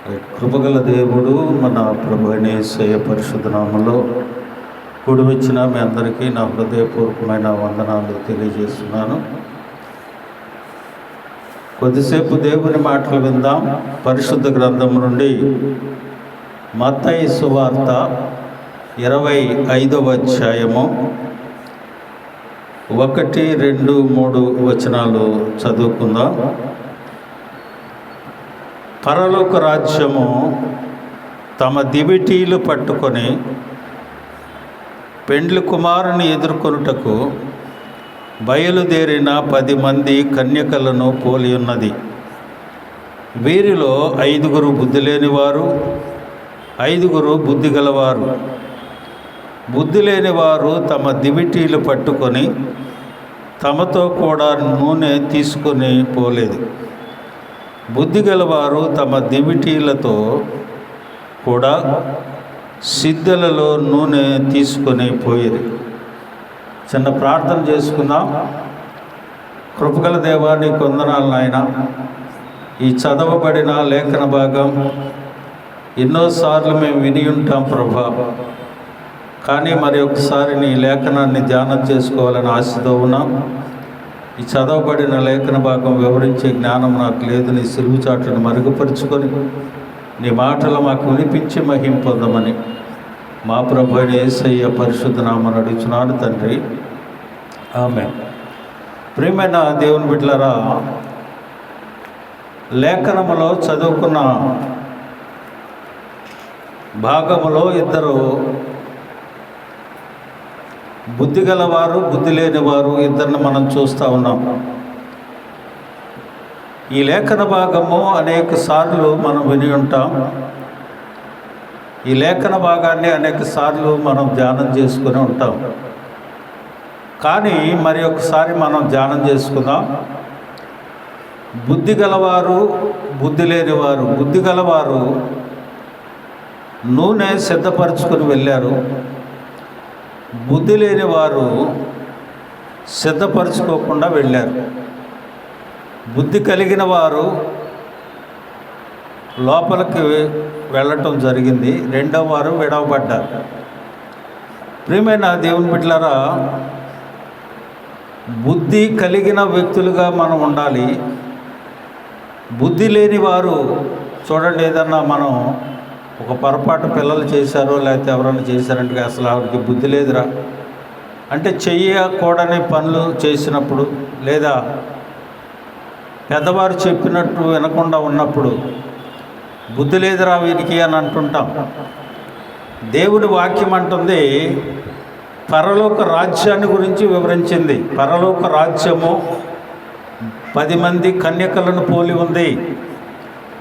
కృపగల దేవుడు మన ప్రభు అయిన యేసయ్య పరిశుద్ధ నామములో కూడి వచ్చిన మీ అందరికీ నా హృదయపూర్వకమైన వందనాలు తెలియజేస్తున్నాను. కొద్దిసేపు దేవుని మాటలు విందాం. పరిశుద్ధ గ్రంథం నుండి మత్తయి సువార్త 25వ అధ్యాయము 1, 2, 3 వచనాలు చదువుకుందాం. పరలోక రాజ్యము తమ దివిటీలు పట్టుకొని పెండ్లి కుమారుని ఎదుర్కొనుటకు బయలుదేరిన 10 మంది కన్యకలను పోలి ఉన్నది. వీరిలో 5 బుద్ధి లేనివారు, 5 బుద్ధి గలవారు. బుద్ధి లేనివారు తమ దివిటీలు పట్టుకొని తమతో కూడా నూనె తీసుకొని పోలేదు. బుద్ధి గలవారు తమ దివిటీలతో కూడా సిద్ధలలో నూనె తీసుకొని పోయేది. చిన్న ప్రార్థన చేసుకుందాం. కృపగల దేవా, నీకు వందనాలు నాయన. ఈ చదవబడిన లేఖన భాగం ఎన్నోసార్లు మేము విని ఉంటాం ప్రభా, కానీ మరి ఒకసారి నీ లేఖనాన్ని ధ్యానం చేసుకోవాలని ఆశతో ఉన్నాం. ఈ చదవబడిన లేఖన భాగం వివరించే జ్ఞానం నాకు లేదు. నీ సిలువు చాటును మరుగుపరుచుకొని నీ మాటలు మాకు వినిపించి మహిమ పొందమని మా ప్రభు అయిన యేసయ్య పరిశుద్ధ నామమున అడుగుచున్నాను తండ్రి, ఆమేన్. ప్రియమైన దేవుని బిడ్డలారా, లేఖనములో చదువుకున్న భాగములో 2 బుద్ధి గలవారు, బుద్ధి లేనివారు 2 మనం చూస్తూ ఉన్నాం. ఈ లేఖన భాగము అనేక సార్లు మనం విని ఉంటాం. ఈ లేఖన భాగాన్ని అనేక సార్లు మనం ధ్యానం చేసుకుని ఉంటాం. కానీ మరి ఒకసారి మనం ధ్యానం చేసుకుందాం. బుద్ధి గలవారు, బుద్ధి లేనివారు. బుద్ధి గలవారు నూనె సిద్ధపరచుకొని వెళ్ళారు. బుద్ధి లేని వారు సిద్ధపరచుకోకుండా వెళ్ళారు. బుద్ధి కలిగిన వారు లోపలికి వెళ్ళటం జరిగింది. 2వ వారు విడవబడ్డారు. ప్రియమైన దేవుని బిడ్డలారా, బుద్ధి కలిగిన వ్యక్తులుగా మనం ఉండాలి. బుద్ధి లేని వారు చూడండి, ఏదన్నా మనం ఒక పొరపాటు పిల్లలు చేశారో లేకపోతే ఎవరైనా చేశారంటే అసలు ఆవిడకి బుద్ధి లేదురా అంటే, చెయ్యకూడని పనులు చేసినప్పుడు లేదా పెద్దవారు చెప్పినట్టు వినకుండా ఉన్నప్పుడు బుద్ధి లేదురా వీరికి అని అంటుంటాం. దేవుడి వాక్యం అంటుంది, పరలోక రాజ్యాన్ని గురించి వివరించింది. పరలోక రాజ్యము 10 మంది కన్యకలను పోలి ఉంది.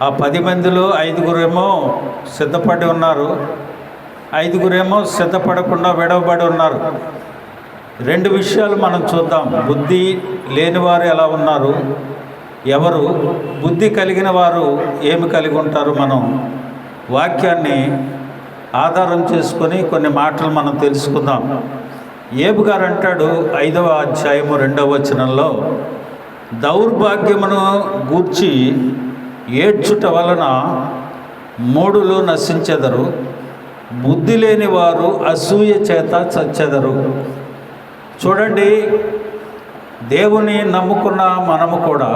ఆ 10 మందిలో 5 సిద్ధపడి ఉన్నారు, 5 సిద్ధపడకుండా విడవబడి ఉన్నారు. 2 విషయాలు మనం చూద్దాం. బుద్ధి లేనివారు ఎలా ఉన్నారు, ఎవరు బుద్ధి కలిగిన వారు ఏమి కలిగి ఉంటారు. మనం వాక్యాన్ని ఆధారం చేసుకొని కొన్ని మాటలు మనం తెలుసుకుందాం. ఏబు గారు అంటాడు 5వ అధ్యాయము 2వ వచనంలో, దౌర్భాగ్యమును గూర్చి ఏడ్చుట వలన మూఢులు నశించెదరు, బుద్ధి లేని వారు అసూయ చేత చచ్చెదరు. చూడండి, దేవుని నమ్ముకున్న మనము కూడా,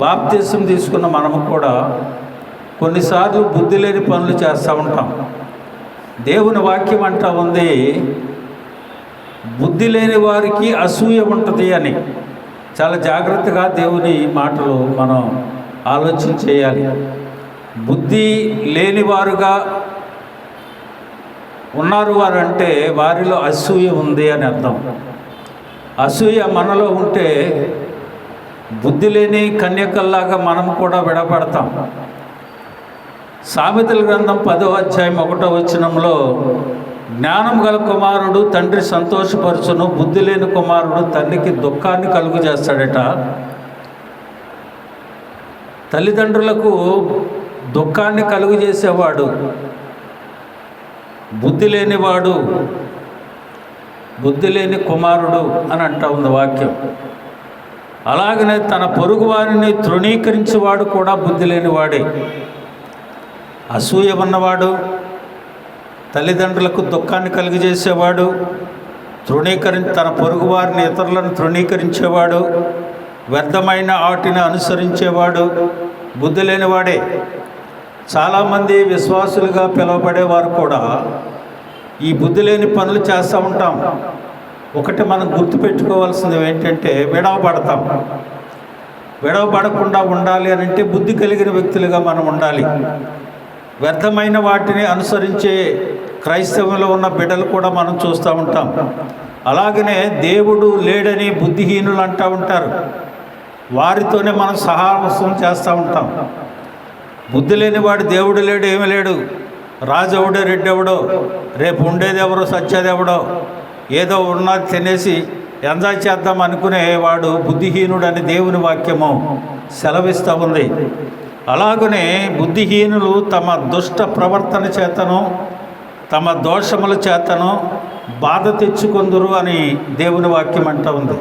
బాప్తిసం తీసుకున్న మనము కూడా కొన్నిసార్లు బుద్ధి లేని పనులు చేస్తూ ఉంటాం. దేవుని వాక్యం అంటా ఉంది, బుద్ధి లేని వారికి అసూయ ఉంటుంది అని. చాలా జాగ్రత్తగా దేవుని మాటలు మనం ఆలోచన చేయాలి. బుద్ధి లేనివారుగా ఉన్నారు వారు అంటే వారిలో అసూయ ఉంది అని అర్థం. అసూయ మనలో ఉంటే బుద్ధి లేని కన్యకల్లాగా మనం కూడా విడపడతాం. సామెతల గ్రంథం 10వ అధ్యాయం 1వ వచనంలో, జ్ఞానం గల కుమారుడు తండ్రి సంతోషపరచును, బుద్ధి లేని కుమారుడు తండ్రికి దుఃఖాన్ని కలుగు చేస్తాడట. తల్లిదండ్రులకు దుఃఖాన్ని కలుగు చేసేవాడు బుద్ధి లేనివాడు, బుద్ధి లేని కుమారుడు అని అంటా ఉంది వాక్యం. అలాగనే తన పొరుగువారిని తృణీకరించేవాడు కూడా బుద్ధి లేనివాడే. అసూయ ఉన్నవాడు, తల్లిదండ్రులకు దుఃఖాన్ని కలిగజేసేవాడు, తన పొరుగువారిని ఇతరులను తృణీకరించేవాడు, వ్యర్థమైన వాటిని అనుసరించేవాడు బుద్ధి లేనివాడే. చాలామంది విశ్వాసులుగా పిలువబడేవారు కూడా ఈ బుద్ధి లేని పనులు చేస్తూ ఉంటాం. ఒకటి మనం గుర్తుపెట్టుకోవాల్సింది ఏంటంటే విడవబడతాం. విడవబడకుండా ఉండాలి అని అంటే బుద్ధి కలిగిన వ్యక్తులుగా మనం ఉండాలి. వ్యర్థమైన వాటిని అనుసరించే క్రైస్తవంలో ఉన్న బిడ్డలు కూడా మనం చూస్తూ ఉంటాం. అలాగనే దేవుడు లేడని బుద్ధిహీనులు అంటూ ఉంటారు. వారితోనే మనం సహవాసం చేస్తూ ఉంటాం. బుద్ధి లేనివాడు దేవుడు లేడు, ఏమీ లేడు, రాజు ఎవడో రెడ్డి ఎవడో, రేపు ఉండేది ఎవరో సచ్చేది ఎవడో, ఏదో ఉన్నది తినేసి ఎంజాయ్ చేద్దాం అనుకునేవాడు బుద్ధిహీనుడని దేవుని వాక్యము సెలవిస్తూ ఉంది. అలాగనే బుద్ధిహీనులు తమ దుష్ట ప్రవర్తన చేతను తమ దోషముల చేతను బాధ తెచ్చుకొందురు అని దేవుని వాక్యం అంటూ ఉంది.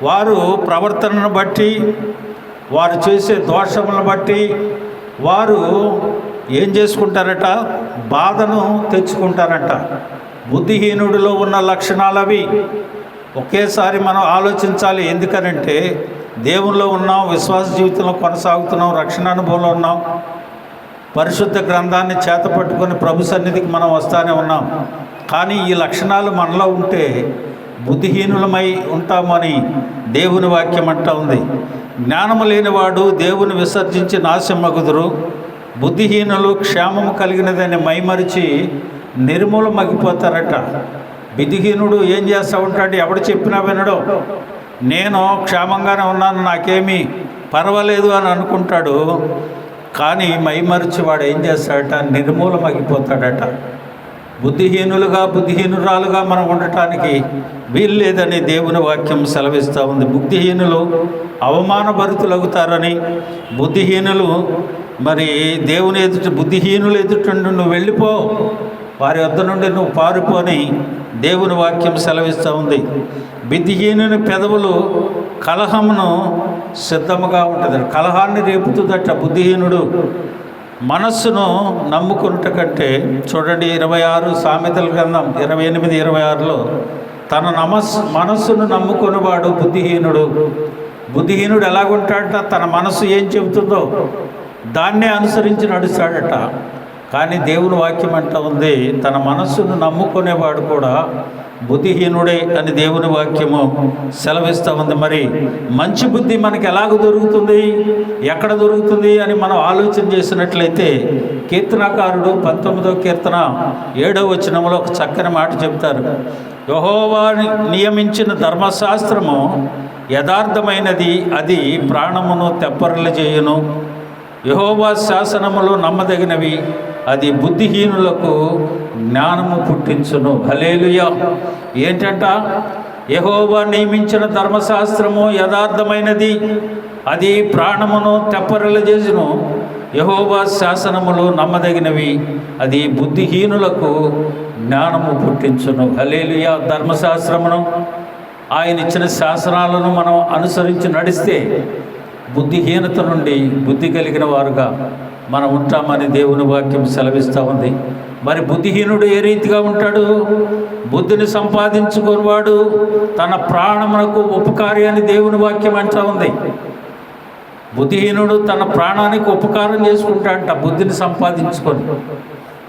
వారు ప్రవర్తనను బట్టి, వారు చేసే దోషములను బట్టి వారు ఏం చేసుకుంటారట? బాధను తెచ్చుకుంటారట. బుద్ధిహీనుడిలో ఉన్న లక్షణాలు అవి. ఒకేసారి మనం ఆలోచించాలి. ఎందుకనంటే దేవుల్లో ఉన్నాం, విశ్వాస జీవితంలో కొనసాగుతున్నాం, రక్షణ అనుభవంలో ఉన్నాం, పరిశుద్ధ గ్రంథాన్ని చేతపట్టుకొని ప్రభు సన్నిధికి మనం వస్తానే ఉన్నాం. కానీ ఈ లక్షణాలు మనలో ఉంటే బుద్ధిహీనులమై ఉంటామని దేవుని వాక్యం అంటా ఉంది. జ్ఞానము లేనివాడు దేవుని విసర్జించి నాశమగుదురు, బుద్ధిహీనులు క్షేమము కలిగినదని మైమరిచి నిర్మూలమగిపోతారట. బుద్ధిహీనుడు ఏం చేస్తూ ఉంటాడు? ఎవడు చెప్పినా వినడో, నేను క్షేమంగానే ఉన్నాను, నాకేమీ పర్వాలేదు అని అనుకుంటాడు. కానీ మైమరిచి వాడు ఏం చేస్తాడట? నిర్మూలమగిపోతాడట. బుద్ధిహీనురాలుగా మనం ఉండటానికి వీలు లేదని దేవుని వాక్యం సెలవిస్తూ ఉంది. బుద్ధిహీనులు అవమానభరితులవుతారని, బుద్ధిహీనులు మరి దేవుని ఎదుట, బుద్ధిహీనులు ఎదుట నువ్వు వెళ్ళిపో, వారి వద్ద నుండి నువ్వు పారిపోని దేవుని వాక్యం సెలవిస్తూ ఉంది. బుద్ధిహీనుని పెదవులు కలహమును సిద్ధముగా ఉంటుంది, కలహాన్ని రేపుతుందట. బుద్ధిహీనుడు మనస్సును నమ్ముకున్నట కంటే, చూడండి 26 సామెతల గ్రంథం 28, 26లో తన మనస్సును నమ్ముకునేవాడు బుద్ధిహీనుడు. బుద్ధిహీనుడు ఎలాగుంటాడట? తన మనస్సు ఏం చెబుతుందో దాన్నే అనుసరించి నడుస్తాడట. కానీ దేవుని వాక్యం అంటూ ఉంది, తన మనస్సును నమ్ముకునేవాడు కూడా బుద్ధిహీనుడే అని దేవుని వాక్యము సెలవిస్తూ ఉంది. మరి మంచి బుద్ధి మనకి ఎలాగ దొరుకుతుంది, ఎక్కడ దొరుకుతుంది అని మనం ఆలోచన చేసినట్లయితే కీర్తనకారుడు 19వ కీర్తన 7వ వచనంలో ఒక చక్కని మాట చెప్తారు. యెహోవా నియమించిన ధర్మశాస్త్రము యథార్థమైనది, అది ప్రాణమును తెప్పరిల్లజేయును. యెహోవా శాసనములు నమ్మదగినవి, అది బుద్ధిహీనులకు జ్ఞానము పుట్టించును. హల్లెలూయా. ఏంటంట? యెహోవా నియమించిన ధర్మశాస్త్రము యథార్థమైనది, అది ప్రాణమును తెప్పరిల్లజేయును. యెహోవా శాసనములు నమ్మదగినవి, అది బుద్ధిహీనులకు జ్ఞానము పుట్టించును. హల్లెలూయా. ధర్మశాస్త్రమును, ఆయన ఇచ్చిన శాసనాలను మనం అనుసరించి నడిస్తే బుద్ధిహీనత నుండి బుద్ధి కలిగిన వారుగా మనం ఉంటామని దేవుని వాక్యం సెలవిస్తూ ఉంది. మరి బుద్ధిహీనుడు ఏ రీతిగా ఉంటాడు? బుద్ధిని సంపాదించుకునేవాడు తన ప్రాణమునకు ఉపకారి అని దేవుని వాక్యం అంటూ ఉంది. బుద్ధిహీనుడు తన ప్రాణానికి ఉపకారం చేసుకుంటాడంట బుద్ధిని సంపాదించుకొని.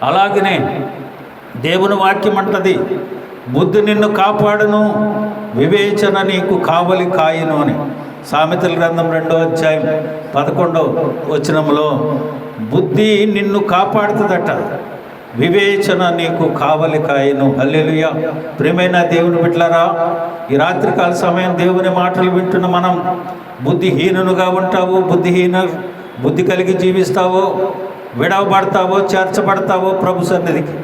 అలాగనే దేవుని వాక్యం అంటది, బుద్ధి నిన్ను కాపాడును, వివేచన నీకు కావలి కాయను అని. సామెతల గ్రంథం 2వ అధ్యాయం 11వ వచనంలో బుద్ధి నిన్ను కాపాడుతుందట, వివేచన నీకు కావలి కాయను. హల్లెలూయా. ప్రియమైన దేవుని బిడ్డలారా, ఈ రాత్రికాల సమయం దేవుని మాటలు వింటున్న మనం బుద్ధిహీనుగా ఉంటావు, బుద్ధి కలిగి జీవిస్తావో, విడవబడతావో, చేర్చబడతావో ప్రభు సన్నిధికి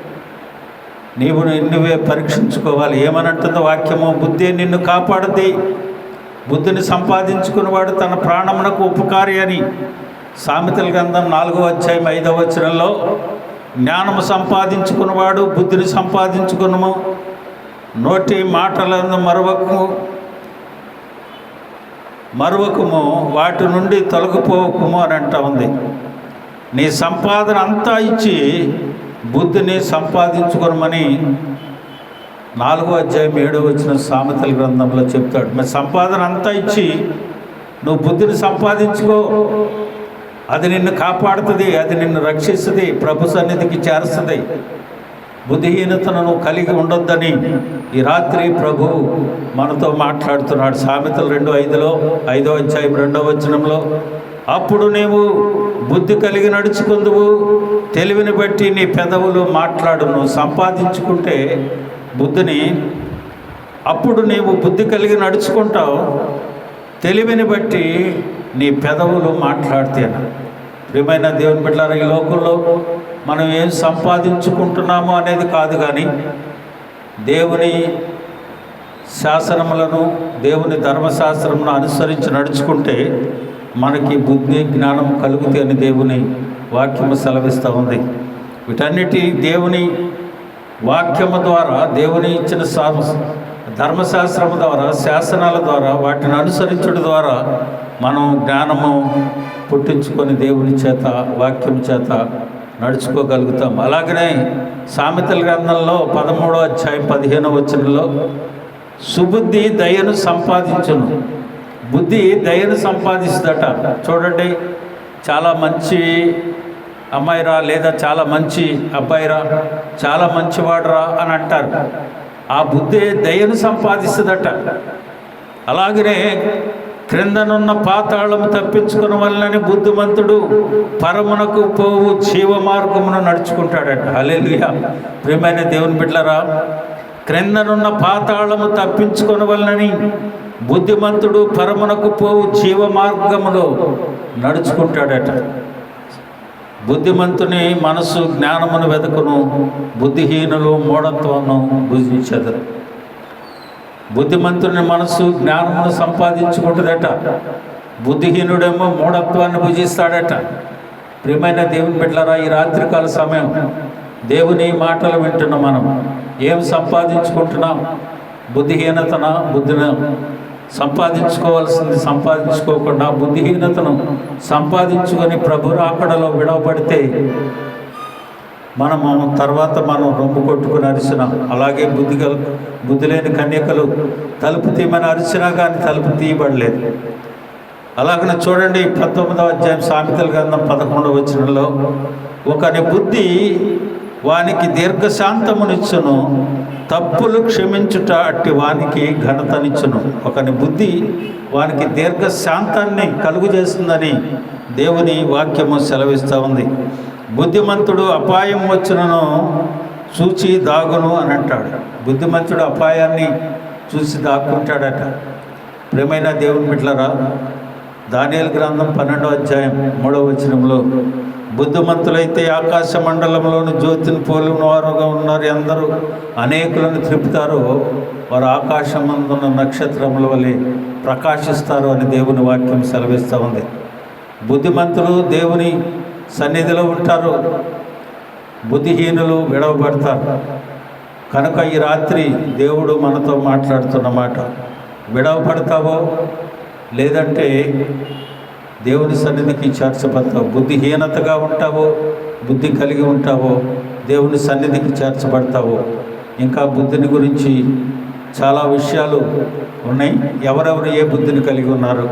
నువ్వే పరీక్షించుకోవాలి. ఏమనంటుందో వాక్యము? బుద్ధి నిన్ను కాపాడుద్ది, బుద్ధిని సంపాదించుకునేవాడు తన ప్రాణమునకు ఉపకారి అని. సామెతల గ్రంథం 4వ అధ్యాయం 5వ వచనంలో జ్ఞానము సంపాదించుకున్నవాడు బుద్ధిని సంపాదించుకునము, నోటి మాటలను మరువకుము, వాటి నుండి తొలగిపోకుము అని అంటా ఉంది. నీ సంపాదన అంతా ఇచ్చి బుద్ధిని సంపాదించుకోమని 4వ అధ్యాయం 7వ వచనం సామెతల గ్రంథంలో చెప్తాడు. మరి సంపాదన అంతా ఇచ్చి నువ్వు బుద్ధిని సంపాదించుకో, అది నిన్ను కాపాడుతుంది, అది నిన్ను రక్షిస్తుంది, ప్రభు సన్నిధికి చేరుస్తుంది. బుద్ధిహీనతను నువ్వు కలిగి ఉండొద్దని ఈ రాత్రి ప్రభు మనతో మాట్లాడుతున్నాడు. సామెతలు 2:5లో 5వ అధ్యాయం 2వ వచనంలో, అప్పుడు నీవు బుద్ధి కలిగి నడుచుకుందువు, తెలివిని బట్టి నీ పెదవులు మాట్లాడును. సంపాదించుకుంటే బుద్ధిని, అప్పుడు నీవు బుద్ధి కలిగి నడుచుకుంటావు, తెలివిని బట్టి నీ పెదవులు మాట్లాడితేనా. ప్రియమైన దేవుని బిడ్డలారా, ఈ లోకంలో మనం ఏం సంపాదించుకుంటున్నామో అనేది కాదు, కానీ దేవుని శాసనములను, దేవుని ధర్మశాస్త్రమును అనుసరించి నడుచుకుంటే మనకి బుద్ధి జ్ఞానం కలుగుతాయి అని దేవుని వాక్యము సెలవిస్తూ ఉంది. వీటన్నిటి దేవుని వాక్యము ద్వారా, దేవుని ఇచ్చిన ధర్మశాస్త్రము ద్వారా, శాసనాల ద్వారా, వాటిని అనుసరించడం ద్వారా మనం జ్ఞానము పుట్టించుకొని దేవుని చేత, వాక్యం చేత నడుచుకోగలుగుతాం. అలాగనే సామెతల గ్రంథంలో 13వ అధ్యాయం 15వ వచనంలో, సుబుద్ధి దయను సంపాదించును. బుద్ధి దయను సంపాదిస్తుందట. చూడండి, చాలా మంచి అమ్మాయిరా, లేదా చాలా మంచి అబ్బాయిరా, చాలా మంచివాడురా అని అంటారు. ఆ బుద్ధి దయను సంపాదిస్తుందట. అలాగనే క్రిందనున్న పాతాళము తప్పించుకున్న వలనని బుద్ధిమంతుడు పరమునకు పోవు జీవ మార్గమును నడుచుకుంటాడట. హల్లెలూయా. ప్రియమైన దేవుని బిడ్డలారా, క్రిందనున్న పాతాళము తప్పించుకున్న వలనని బుద్ధిమంతుడు పరమునకు పోవు జీవ మార్గములో నడుచుకుంటాడట. బుద్ధిమంతుని మనసు జ్ఞానమును వెదకును, బుద్ధిహీనులు మూఢత్వమును భుజించెదరు. బుద్ధిమంతుని మనసు జ్ఞానమును సంపాదించుకుంటుందట, బుద్ధిహీనుడేమో మూఢత్వాన్ని భుజిస్తాడట. ప్రియమైన దేవుని బిడ్డలారా, ఈ రాత్రికాల సమయం దేవుని మాటలు వింటున్నాం. మనం ఏం సంపాదించుకుంటున్నాం? బుద్ధిహీనతన, బుద్ధిని సంపాదించుకోవాల్సింది సంపాదించుకోకుండా బుద్ధిహీనతను సంపాదించుకొని ప్రభు రాకడలో విడవబడితే మనము తర్వాత రొమ్ము కొట్టుకుని అరిచిన, అలాగే బుద్ధి లేని కన్యకలు తలుపు తీయమని అరిచినా కానీ తలుపు తీయబడలేదు. అలాగనే చూడండి, 19వ అధ్యాయం సామెతల గ్రంథం 11వ వచనంలో, ఒకని బుద్ధి వానికి దీర్ఘశాంతమునిచ్చును, తప్పులు క్షమించుట అట్టి వానికి ఘనతనిచ్చును. ఒకని బుద్ధి వానికి దీర్ఘశాంతాన్ని కలుగు చేస్తుందని దేవుని వాక్యము సెలవిస్తూ ఉంది. బుద్ధిమంతుడు అపాయం వచ్చినను చూచి దాగును అని అంటాడు. బుద్ధిమంతుడు అపాయాన్ని చూసి దాక్కుంటాడట. ప్రియమైన దేవుని బిడ్డలారా, దానియేలు గ్రంథం 12వ అధ్యాయం 3వ వచనంలో, బుద్ధిమంతులైతే ఆకాశ మండలంలోని జ్యోతిని పోలిన వారుగా ఉన్నారు, అందరూ అనేకులను త్రిపుతారు, వారు ఆకాశమందున్న నక్షత్రముల వలె ప్రకాశిస్తారు అని దేవుని వాక్యం సెలవిస్తూ ఉంది. బుద్ధిమంతులు దేవుని సన్నిధిలో ఉంటారు, బుద్ధిహీనులు విడవబడతారు. కనుక ఈ రాత్రి దేవుడు మనతో మాట్లాడుతున్న మాట, విడవబడతావో లేదంటే దేవుని సన్నిధికి చేర్చబడతావు. బుద్ధిహీనతగా ఉంటావో, బుద్ధి కలిగి ఉంటావో, దేవుని సన్నిధికి చేర్చబడతావో. ఇంకా బుద్ధిని గురించి చాలా విషయాలు ఉన్నాయి. ఎవరెవరు ఏ బుద్ధిని కలిగి ఉన్నారు,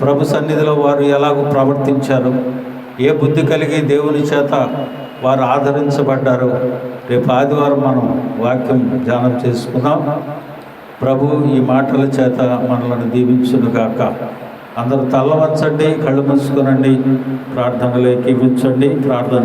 ప్రభు సన్నిధిలో వారు ఎలాగో ప్రవర్తించారు, ఏ బుద్ధి కలిగి దేవుని చేత వారు ఆదరించబడ్డారు. రేపు ఆదివారం మనం వాక్యం ధ్యానం చేసుకుందాం. ప్రభు ఈ మాటల చేత మనలను దీవించునుగాక. అందరూ తల వంచండి, కళ్ళు మూసుకొనండి, ప్రార్థనలోకి ఉంచండి. ప్రార్థన